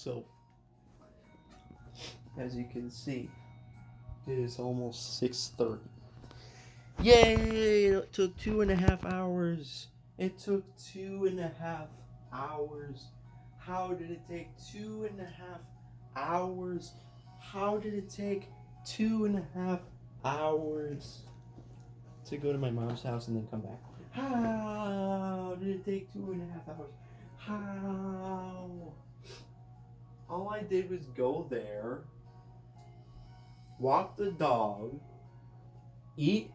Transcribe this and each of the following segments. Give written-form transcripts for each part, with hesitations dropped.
So, as you can see, it is almost 6:30. Yay! It took 2.5 hours. It took 2.5 hours. How did it take 2.5 hours? How did it take 2.5 hours to go to my mom's house and then come back? How did it take 2.5 hours? How? All I did was go there, walk the dog, eat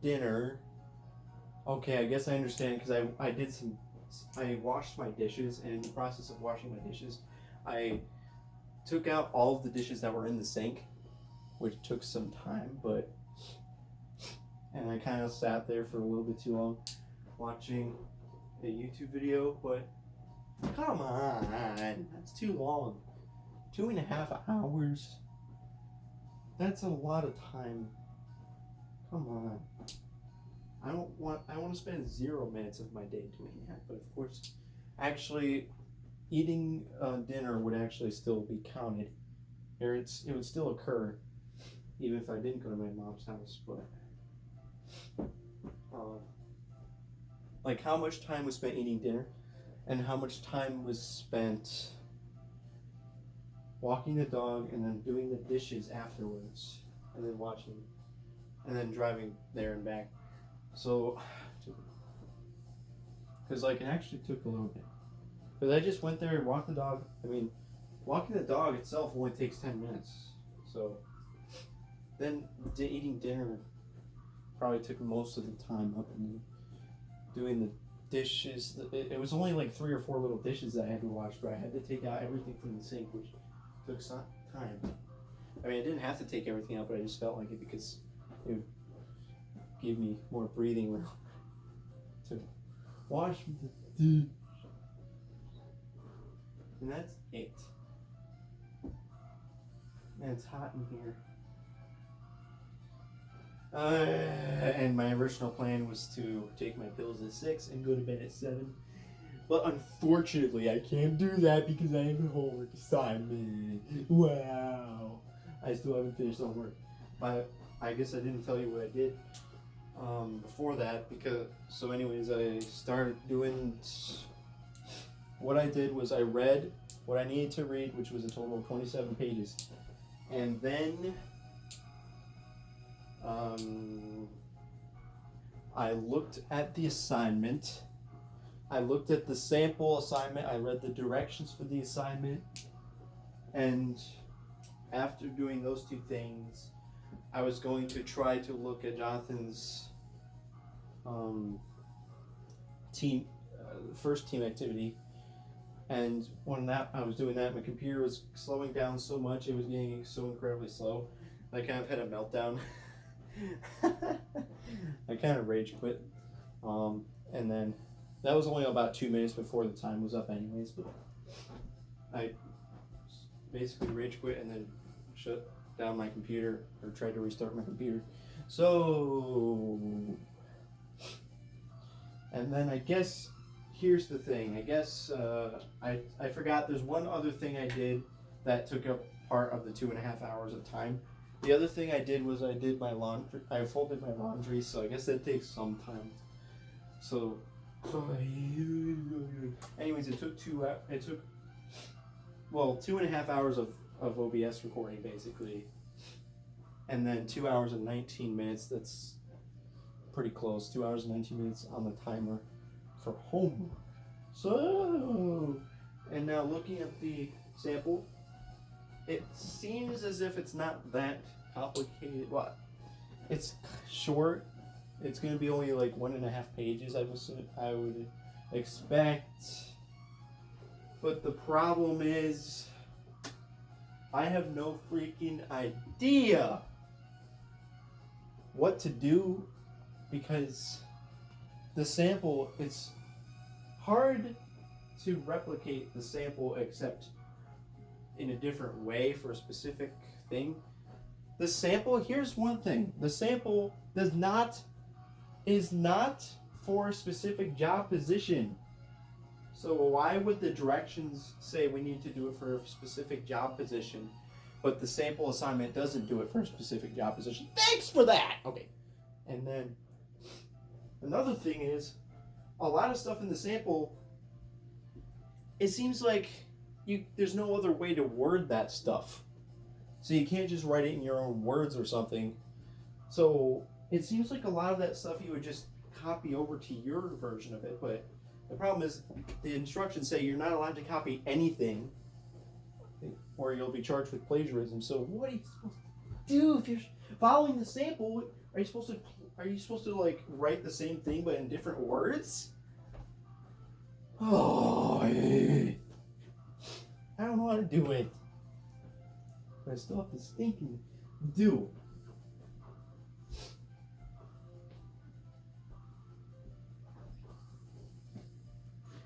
dinner. Okay, I guess I understand because I washed my dishes, and in the process of washing my dishes, I took out all of the dishes that were in the sink, which took some time, and I kind of sat there for a little bit too long watching a YouTube video, but come on, that's too long. 2.5 hours. That's a lot of time. Come on. I want to spend 0 minutes of my day doing that, but of course, actually, eating dinner would actually still be counted. It would still occur, even if I didn't go to my mom's house. But like, how much time was spent eating dinner, and how much time was spent walking the dog, and then doing the dishes afterwards, and then watching, and then driving there and back. So, because like it actually took a little bit. Because I just went there and walked the dog. I mean, walking the dog itself only takes 10 minutes. So, then eating dinner probably took most of the time up, and then doing the dishes. It was only like 3 or 4 little dishes that I had to wash, but I had to take out everything from the sink, which took some time. I mean, I didn't have to take everything out, but I just felt like it because it would give me more breathing room to wash the dish. And that's it. And it's hot in here. And my original plan was to take my pills at 6 and go to bed at 7. But unfortunately, I can't do that because I have a homework assignment. Wow. I still haven't finished homework. But I guess I didn't tell you what I did before that, because so anyways, I started doing what I did was I read what I needed to read, which was a total of 27 pages, and then I looked at the assignment, I looked at the sample assignment, I read the directions for the assignment, and after doing those two things, I was going to try to look at Jonathan's first team activity, and when I was doing that, my computer was slowing down so much, it was getting so incredibly slow, I kind of had a meltdown. I kind of rage quit, and then that was only about 2 minutes before the time was up anyways, but I basically rage quit and then shut down my computer, or tried to restart my computer. So, and then I guess here's the thing. I guess I forgot there's one other thing I did that took up part of the 2.5 hours of time. The other thing I did was I did my laundry. I folded my laundry, so I guess that takes some time. So, anyways, it took 2.5 hours of OBS recording basically, and then 2 hours and 19 minutes. That's pretty close. 2 hours and 19 minutes on the timer for homework. So, and now looking at the sample, it seems as if it's not that complicated. Well, it's short. It's going to be only like 1.5 pages, I would expect. But the problem is, I have no freaking idea what to do, because the sample, it's hard to replicate the sample except in a different way for a specific thing. The sample, here's one thing. The sample is not for a specific job position. So why would the directions say we need to do it for a specific job position, but the sample assignment doesn't do it for a specific job position? Thanks for that! Okay. And then another thing is, a lot of stuff in the sample, it seems like there's no other way to word that stuff. So you can't just write it in your own words or something. So it seems like a lot of that stuff you would just copy over to your version of it, but the problem is the instructions say you're not allowed to copy anything or you'll be charged with plagiarism. So what are you supposed to do if you're following the sample? Are you supposed to like write the same thing but in different words? Oh, I don't know how to do it. But I still have to stinking do.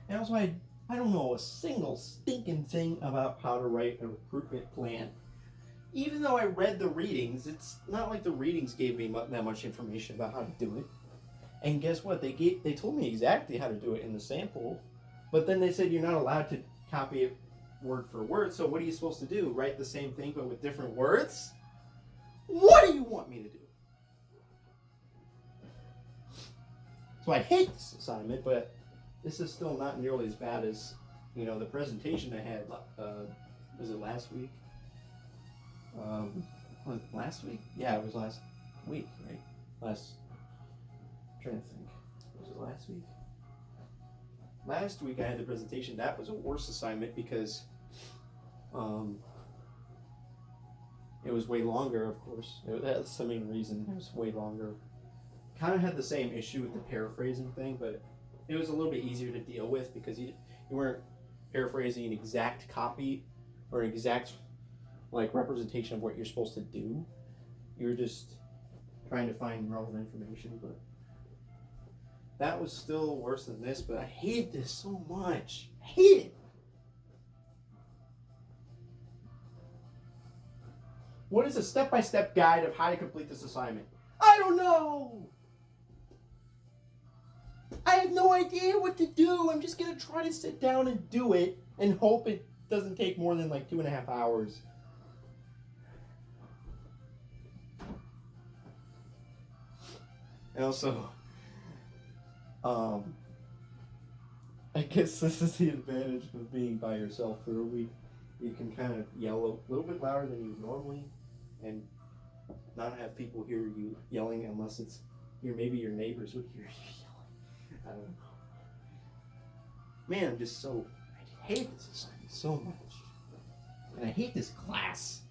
And also, I don't know a single stinking thing about how to write a recruitment plan. Even though I read the readings, it's not like the readings gave me that much information about how to do it. And guess what? They told me exactly how to do it in the sample, but then they said you're not allowed to copy it word for word. So what are you supposed to do? Write the same thing but with different words? What do you want me to do? So I hate this assignment, but this is still not nearly as bad as, the presentation I had, was it last week? Was it last week? Yeah, it was last week, right? I'm trying to think. Was it last week? Last week I had the presentation. That was a worse assignment because it was way longer, of course. That's the main reason. It was way longer. Kind of had the same issue with the paraphrasing thing, but it was a little bit easier to deal with because you weren't paraphrasing an exact copy or an exact representation of what you're supposed to do. You're just trying to find relevant information, but that was still worse than this, but I hate this so much. I hate it. What is a step-by-step guide of how to complete this assignment? I don't know. I have no idea what to do. I'm just going to try to sit down and do it and hope it doesn't take more than 2.5 hours. And also, I guess this is the advantage of being by yourself for a week. You can kind of yell a little bit louder than you normally and not have people hear you yelling unless it's maybe your neighbors would hear you yelling. I don't know. Man, I hate this assignment so much. And I hate this class.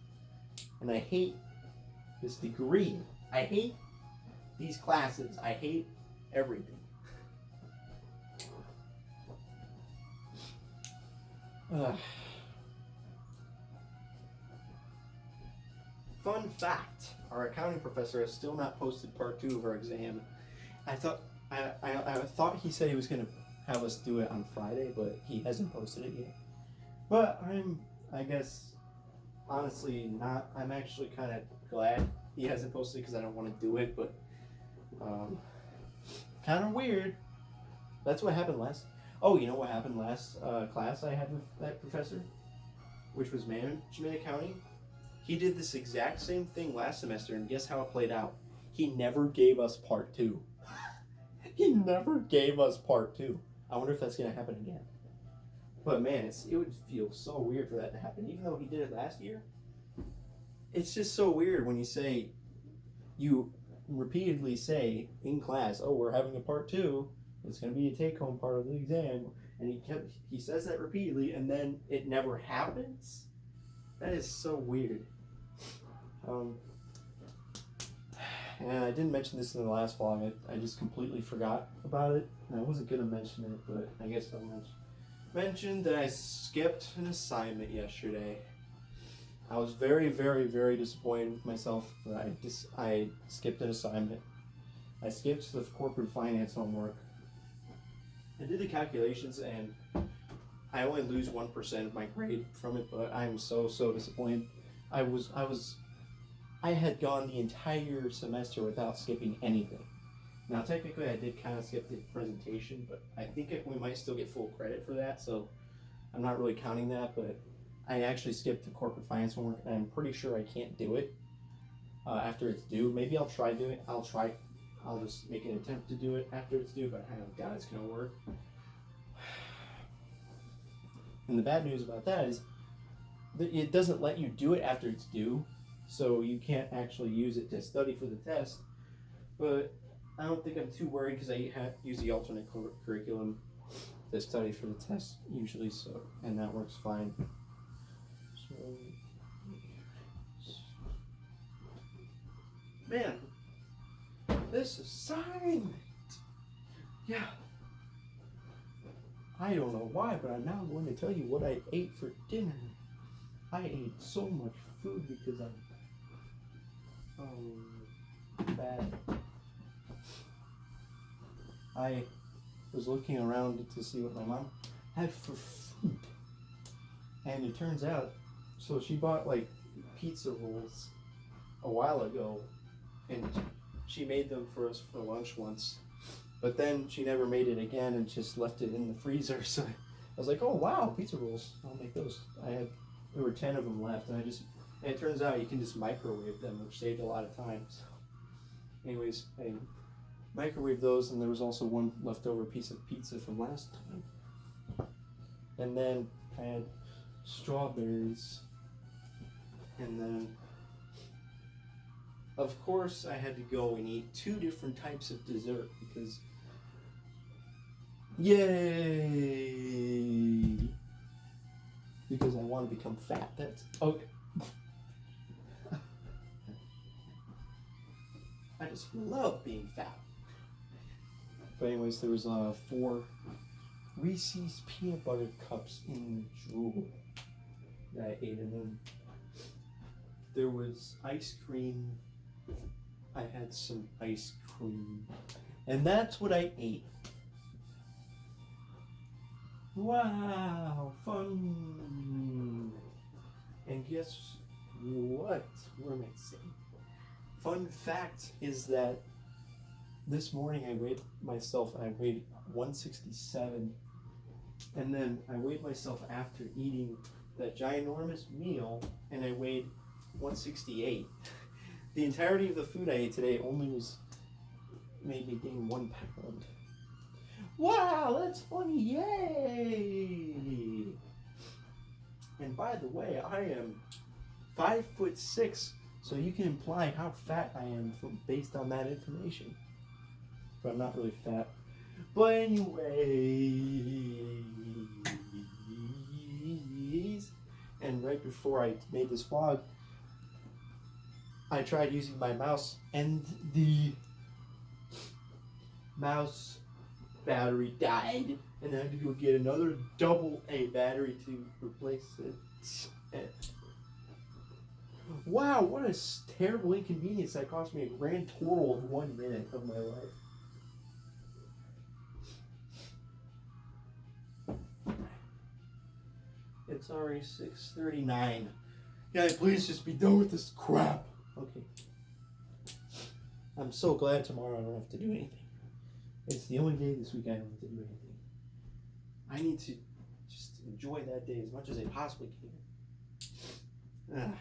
And I hate this degree. I hate these classes. I hate everything. Fun fact, our accounting professor has still not posted part 2 of our exam. I thought he said he was going to have us do it on Friday, but he hasn't posted it yet. But I guess, honestly not. I'm actually kind of glad he hasn't posted it because I don't want to do it, but kind of weird. That's what happened last. Oh, you know what happened last class I had with that professor, which was management accounting? He did this exact same thing last semester, and guess how it played out? He never gave us part 2. He never gave us part 2. I wonder if that's going to happen again. But man, it would feel so weird for that to happen, even though he did it last year. It's just so weird when you repeatedly say in class, oh, we're having a part 2. It's going to be a take-home part of the exam. And he says that repeatedly, and then it never happens? That is so weird. And I didn't mention this in the last vlog. I just completely forgot about it. And I wasn't going to mention it, but I guess I'll mention that I skipped an assignment yesterday. I was very, very, very disappointed with myself that I skipped an assignment. I skipped the corporate finance homework. I did the calculations and I only lose 1% of my grade from it, but I'm so disappointed. I had gone the entire semester without skipping anything. Now, technically, I did kind of skip the presentation, but I think we might still get full credit for that, so I'm not really counting that, but I actually skipped the corporate finance homework, and I'm pretty sure I can't do it after it's due. Maybe I'll try doing it. I'll just make an attempt to do it after it's due, but I don't doubt it's going to work. And the bad news about that is that it doesn't let you do it after it's due, so you can't actually use it to study for the test. But I don't think I'm too worried because I use the alternate curriculum to study for the test usually, so, and that works fine. So, man, this assignment, yeah. I don't know why, but I'm now going to tell you what I ate for dinner. I ate so much food because I'm bad. I was looking around to see what my mom had for food, and it turns out, so she bought like pizza rolls a while ago, and she made them for us for lunch once, but then she never made it again and just left it in the freezer. So I was like, oh wow, pizza rolls, I'll make those. There were 10 of them left, and it turns out you can just microwave them, which saved a lot of time. So anyways, I microwave those, and there was also one leftover piece of pizza from last time. And then I had strawberries, and then of course I had to go and eat 2 different types of dessert because yay! Because I want to become fat. That's okay. I just love being fat. But anyways, there was 4 Reese's peanut butter cups in Jewel that I ate, and then there was ice cream. I had some ice cream, and that's what I ate. Wow, fun! And guess what we're missing? Fun fact is that this morning I weighed myself, and I weighed 167, and then I weighed myself after eating that ginormous meal, and I weighed 168. The entirety of the food I ate today only made me gain 1 pound. Wow, that's funny, yay! And by the way, I am 5'6", so you can imply how fat I am based on that information. But I'm not really fat. But anyways, and right before I made this vlog, I tried using my mouse, and the mouse battery died, and I had to go get another AA battery to replace it. Wow, what a terrible inconvenience that cost me a grand total of 1 minute of my life. It's already 6:39. Can I please just be done with this crap? Okay. I'm so glad tomorrow I don't have to do anything. It's the only day this week I don't have to do anything. I need to just enjoy that day as much as I possibly can.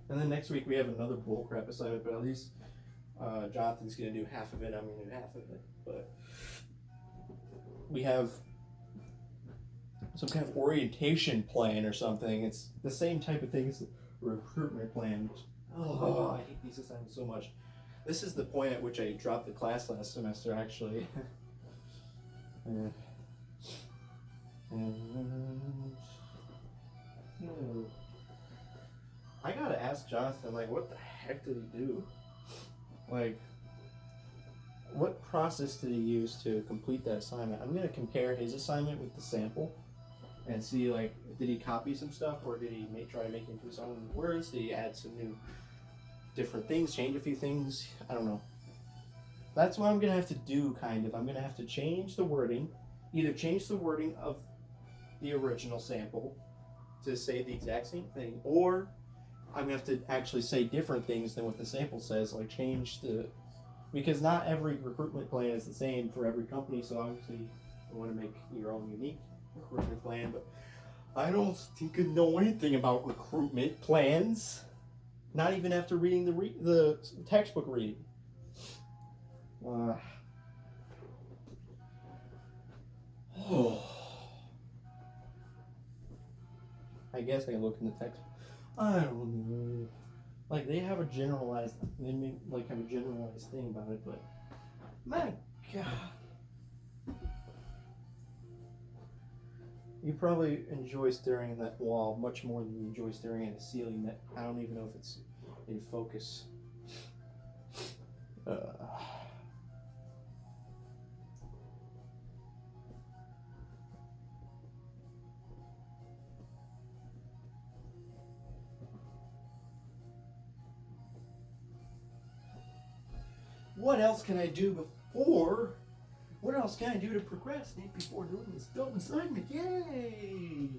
And then next week we have another bullcrap assignment, but at least Jonathan's going to do half of it, I'm going to do half of it. But we have some kind of orientation plan or something. It's the same type of thing as the recruitment plan. Oh, I hate these assignments so much. This is the point at which I dropped the class last semester, actually. And I gotta ask Jonathan, like, what the heck did he do? Like, what process did he use to complete that assignment? I'm gonna compare his assignment with the sample and see, like, did he copy some stuff, or did he try to make it into his own words? Did he add some new different things, change a few things? I don't know. That's what I'm gonna have to do, kind of. I'm gonna have to change the wording, either change the wording of the original sample to say the exact same thing, or I'm gonna have to actually say different things than what the sample says, like change the, because not every recruitment plan is the same for every company. So obviously, you want to make your own unique recruitment plan. But I don't think I know anything about recruitment plans. Not even after reading the textbook reading. I guess I can look in the text. I don't know. Like they have a generalized, they may like have a generalized thing about it, but my God, you probably enjoy staring at that wall much more than you enjoy staring at a ceiling that I don't even know if it's in focus. What else can I do before? What else can I do to procrastinate before doing this dumb assignment? Yay!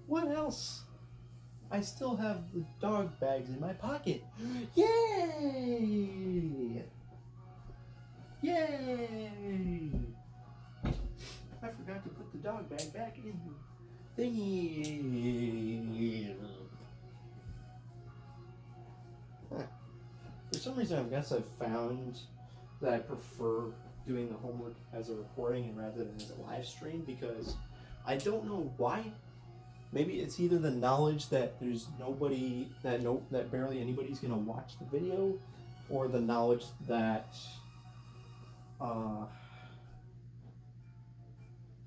What else? I still have the dog bags in my pocket. Yay! Yay! I forgot to put the dog bag back in the thingy. For some reason, I guess I've found that I prefer doing the homework as a recording and rather than as a live stream, because I don't know why. Maybe it's either the knowledge that there's nobody, that barely anybody's gonna watch the video, or the knowledge that I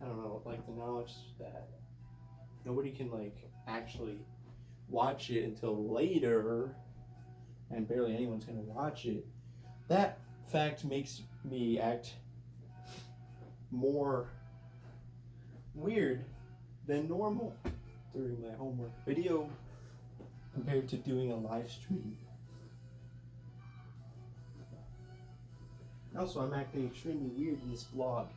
don't know, like the knowledge that nobody can like actually watch it until later, and barely anyone's gonna watch it. That fact makes me act more weird than normal during my homework video compared to doing a live stream. Also, I'm acting extremely weird in this vlog.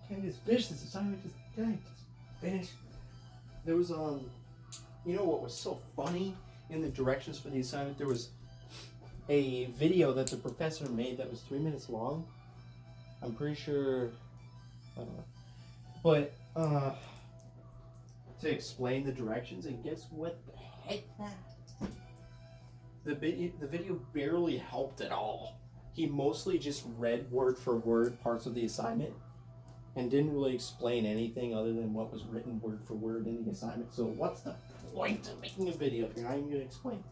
Can I just finish this assignment? Can I just finish? There was you know what was so funny in the directions for the assignment? There was a video that the professor made that was 3 minutes long. I'm pretty sure, I don't know, but to explain the directions, and guess what the heck? The video barely helped at all. He mostly just read word for word parts of the assignment and didn't really explain anything other than what was written word for word in the assignment. So what's the point of making a video if you're not even going to explain?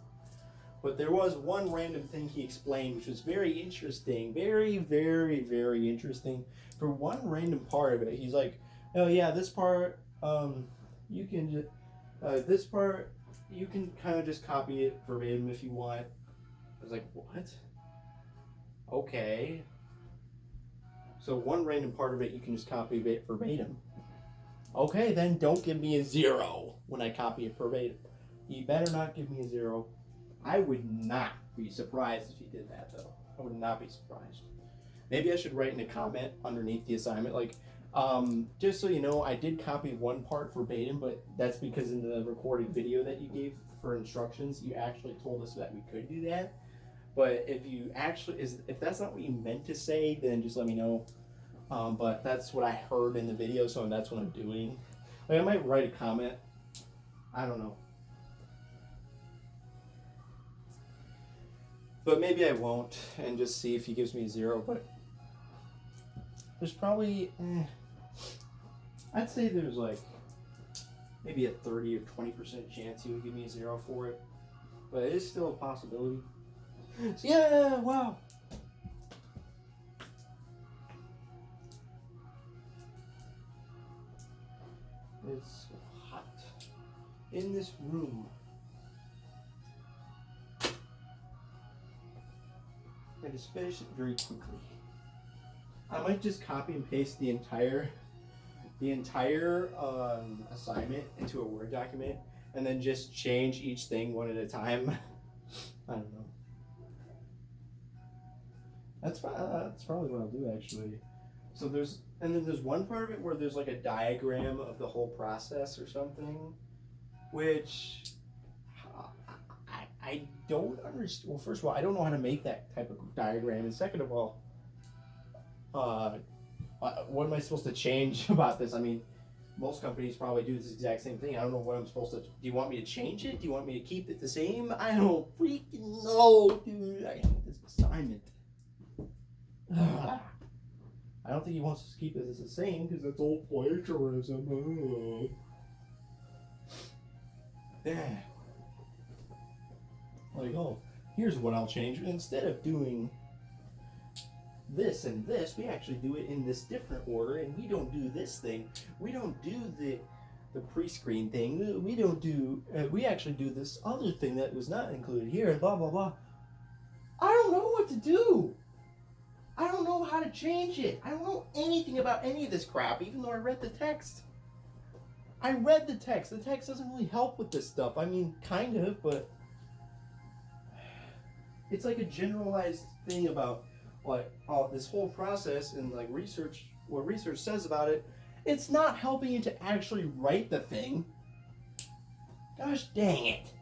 But there was one random thing he explained, which was very interesting, very, very, very interesting. For one random part of it, he's like, "Oh yeah, this part, you can just, this part, you can kind of just copy it verbatim if you want." I was like, "What? Okay." So one random part of it, you can just copy it verbatim. Okay, then don't give me a 0 when I copy it verbatim. You better not give me a 0. I would not be surprised if he did that, though. I would not be surprised. Maybe I should write in a comment underneath the assignment, like, just so you know, I did copy one part verbatim, but that's because in the recorded video that you gave for instructions, you actually told us that we could do that. But if you actually, if that's not what you meant to say, then just let me know. But that's what I heard in the video, so that's what I'm doing. Like, I might write a comment. I don't know. But maybe I won't, and just see if he gives me a 0. But there's probably, I'd say there's like maybe a 30 or 20% chance he would give me a 0 for it. But it is still a possibility. So yeah, wow. It's hot in this room. I just finish it very quickly. I might just copy and paste the entire assignment into a Word document and then just change each thing one at a time. I don't know. That's probably what I'll do actually. So there's one part of it where there's like a diagram of the whole process or something, which I don't understand. Well, first of all, I don't know how to make that type of diagram, and second of all, what am I supposed to change about this? I mean, most companies probably do this exact same thing. I don't know what I'm supposed to. Do you want me to change it? Do you want me to keep it the same? I don't freaking know, dude. I hate this assignment. I don't think he wants us to keep it as the same because it's all plagiarism. Yeah. Like, oh, here's what I'll change. Instead of doing this and this, we actually do it in this different order, and we don't do this thing. We don't do the pre-screen thing. We don't do. We actually do this other thing that was not included here, and blah blah blah. I don't know what to do. I don't know how to change it. I don't know anything about any of this crap, even though I read the text. I read the text. The text doesn't really help with this stuff. I mean, kind of, but it's like a generalized thing about like this whole process and like research, what research says about it. It's not helping you to actually write the thing. Gosh dang it.